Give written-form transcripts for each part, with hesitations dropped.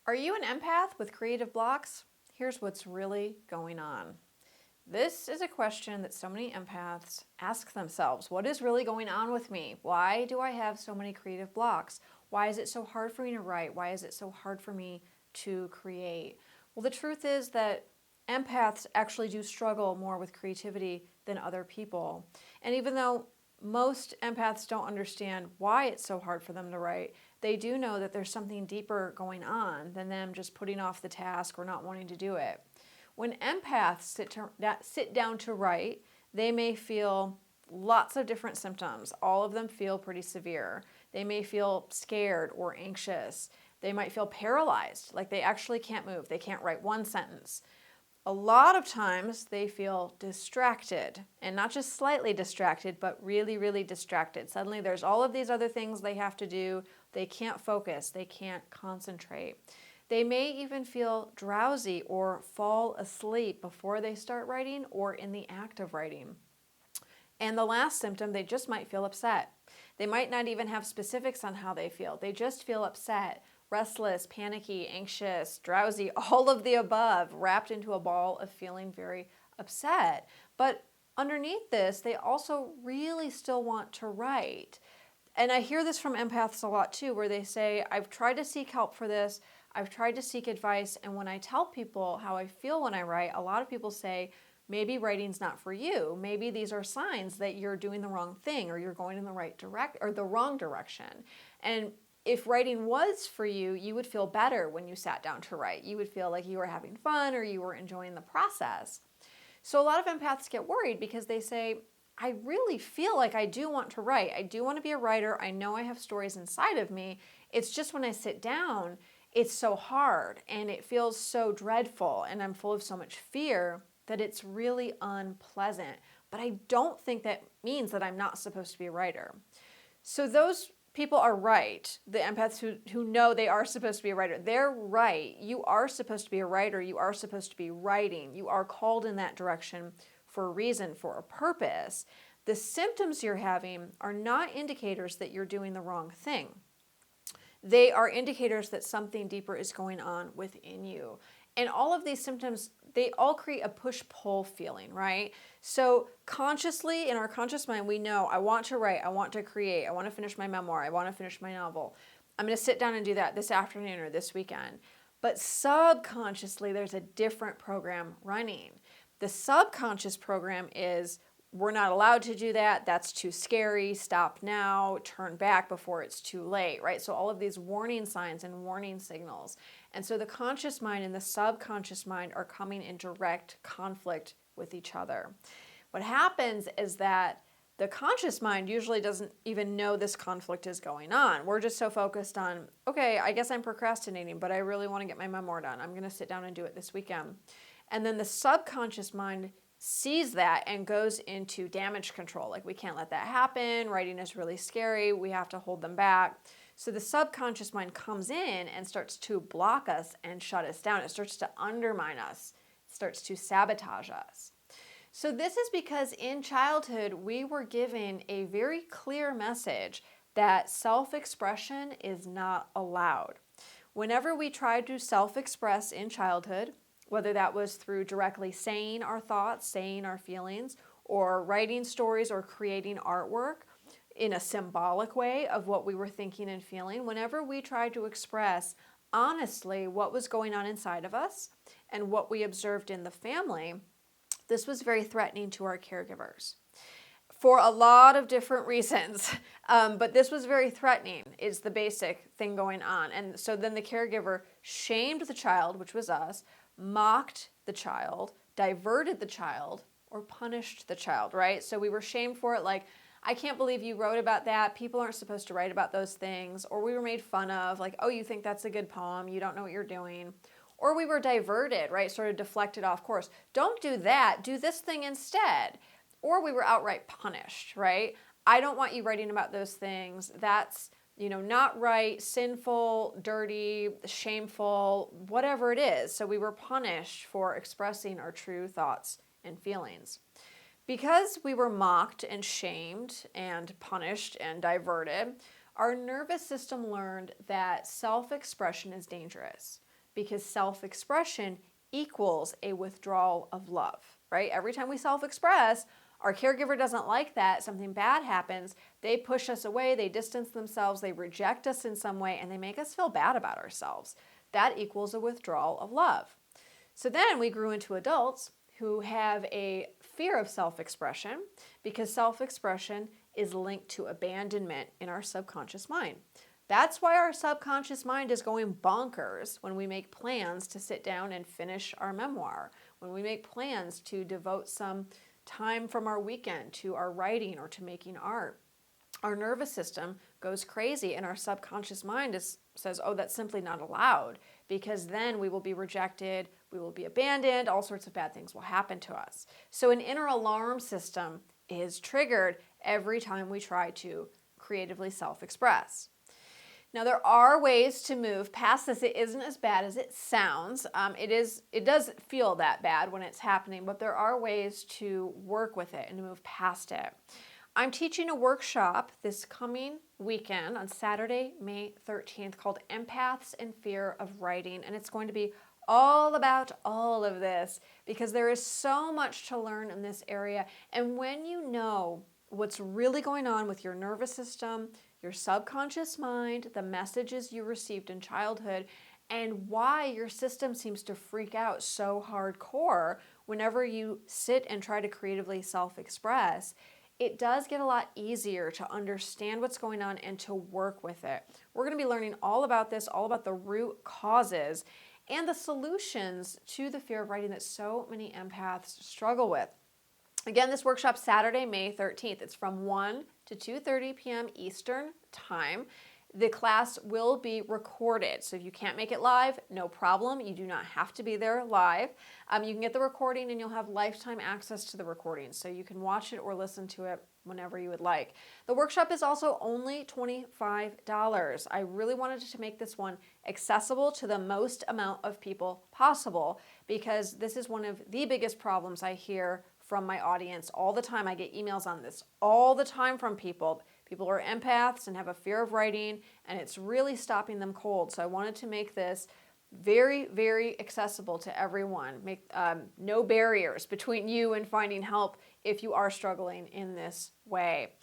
Are you an empath with creative blocks? Here's what's really going on. This is a question that so many empaths ask themselves. What is really going on with me? Why do I have so many creative blocks? Why is it so hard for me to write? Why is it so hard for me to create? Well, the truth is that empaths actually do struggle more with creativity than other people. And even though most empaths don't understand why it's so hard for them to write, they do know that there's something deeper going on than them just putting off the task or not wanting to do it. When empaths sit down to write, they may feel lots of different symptoms. All of them feel pretty severe. They may feel scared or anxious. They might feel paralyzed, like they actually can't move. They can't write one sentence. A lot of times they feel distracted, and not just slightly distracted, but really, really distracted. Suddenly there's all of these other things they have to do. They can't focus. They can't concentrate. They may even feel drowsy or fall asleep before they start writing or in the act of writing. And the last symptom, they just might feel upset. They might not even have specifics on how they feel. They just feel upset, restless, panicky, anxious, drowsy, all of the above, wrapped into a ball of feeling very upset. But underneath this, they also really still want to write. And I hear this from empaths a lot too, where they say, I've tried to seek help for this, I've tried to seek advice, and when I tell people how I feel when I write, a lot of people say, maybe writing's not for you. Maybe these are signs that you're doing the wrong thing or you're going in the wrong direction. And if writing was for you, you would feel better when you sat down to write. You would feel like you were having fun or you were enjoying the process. So a lot of empaths get worried because they say, I really feel like I do want to write. I do want to be a writer. I know I have stories inside of me. It's just when I sit down, it's so hard and it feels so dreadful and I'm full of so much fear that it's really unpleasant. But I don't think that means that I'm not supposed to be a writer. So those people are right. The empaths who know they are supposed to be a writer, they're right. You are supposed to be a writer. You are supposed to be writing. You are called in that direction for a reason, for a purpose. The symptoms you're having are not indicators that you're doing the wrong thing. They are indicators that something deeper is going on within you. And all of these symptoms, they all create a push-pull feeling, right? So consciously, in our conscious mind, we know, I want to write, I want to create, I want to finish my memoir, I want to finish my novel. I'm going to sit down and do that this afternoon or this weekend. But subconsciously, there's a different program running. The subconscious program is, we're not allowed to do that. That's too scary. Stop now. Turn back before it's too late, right? So all of these warning signs and warning signals. And so the conscious mind and the subconscious mind are coming in direct conflict with each other. What happens is that the conscious mind usually doesn't even know this conflict is going on. We're just so focused on, okay, I guess I'm procrastinating, but I really want to get my memoir done. I'm going to sit down and do it this weekend. And then the subconscious mind sees that and goes into damage control. Like, we can't let that happen. Writing is really scary. We have to hold them back. So the subconscious mind comes in and starts to block us and shut us down. It starts to undermine us. It starts to sabotage us. So this is because in childhood, we were given a very clear message that self-expression is not allowed. Whenever we tried to self-express in childhood, whether that was through directly saying our thoughts, saying our feelings, or writing stories or creating artwork in a symbolic way of what we were thinking and feeling, whenever we tried to express honestly what was going on inside of us and what we observed in the family, this was very threatening to our caregivers. For a lot of different reasons, but this was very threatening is the basic thing going on. And so then the caregiver shamed the child, which was us, mocked the child, diverted the child, or punished the child, right? So we were shamed for it, like, I can't believe you wrote about that. People aren't supposed to write about those things. Or we were made fun of, like, oh, you think that's a good poem. You don't know what you're doing. Or we were diverted, right? Sort of deflected off course. Don't do that. Do this thing instead. Or we were outright punished, right? I don't want you writing about those things. That's, not right, sinful, dirty, shameful, whatever it is. So we were punished for expressing our true thoughts and feelings. Because we were mocked and shamed and punished and diverted, our nervous system learned that self-expression is dangerous. because self-expression equals a withdrawal of love, right? Every time we self-express, our caregiver doesn't like that, something bad happens, they push us away, they distance themselves, they reject us in some way, and they make us feel bad about ourselves. That equals a withdrawal of love. So then we grew into adults who have a fear of self-expression because self-expression is linked to abandonment in our subconscious mind. That's why our subconscious mind is going bonkers when we make plans to sit down and finish our memoir, when we make plans to devote some time from our weekend to our writing or to making art. Our nervous system goes crazy and our subconscious mind says, oh, that's simply not allowed, because then we will be rejected, we will be abandoned, all sorts of bad things will happen to us. So an inner alarm system is triggered every time we try to creatively self-express. Now, there are ways to move past this. It isn't as bad as it sounds. It does feel that bad when it's happening, but there are ways to work with it and to move past it. I'm teaching a workshop this coming weekend on Saturday, May 13th, called Empaths and Fear of Writing, and it's going to be all about all of this because there is so much to learn in this area. And when you know what's really going on with your nervous system, your subconscious mind, the messages you received in childhood, and why your system seems to freak out so hardcore whenever you sit and try to creatively self-express, it does get a lot easier to understand what's going on and to work with it. We're going to be learning all about this, all about the root causes and the solutions to the fear of writing that so many empaths struggle with. Again, this workshop Saturday, May 13th. It's from 1 to 2:30 p.m. Eastern Time. The class will be recorded, so if you can't make it live, no problem. You do not have to be there live. You can get the recording and you'll have lifetime access to the recording, so you can watch it or listen to it whenever you would like. The workshop is also only $25. I really wanted to make this one accessible to the most amount of people possible because this is one of the biggest problems I hear from my audience all the time. I get emails on this all the time from people. People are empaths and have a fear of writing, and it's really stopping them cold. So I wanted to make this very, very accessible to everyone. Make no barriers between you and finding help if you are struggling in this way.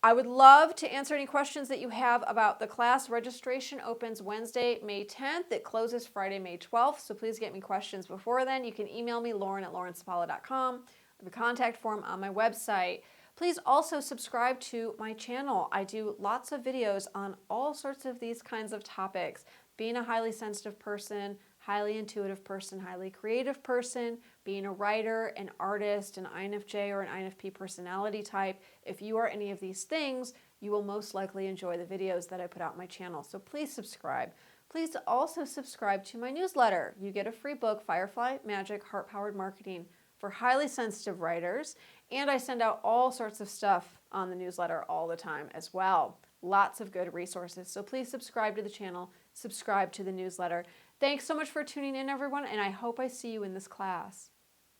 I would love to answer any questions that you have about the class. Registration opens Wednesday, May 10th. It closes Friday, May 12th. So please get me questions before then. You can email me, lauren@laurencipala.com. I have a contact form on my website. Please also subscribe to my channel. I do lots of videos on all sorts of these kinds of topics. Being a highly sensitive person, highly intuitive person, highly creative person, being a writer, an artist, an INFJ or an INFP personality type. If you are any of these things, you will most likely enjoy the videos that I put out on my channel. So please subscribe. Please also subscribe to my newsletter. You get a free book, Firefly Magic Heart-Powered Marketing for highly sensitive writers, and I send out all sorts of stuff on the newsletter all the time as well. Lots of good resources. So please subscribe to the channel, subscribe to the newsletter. Thanks so much for tuning in, everyone, and I hope I see you in this class.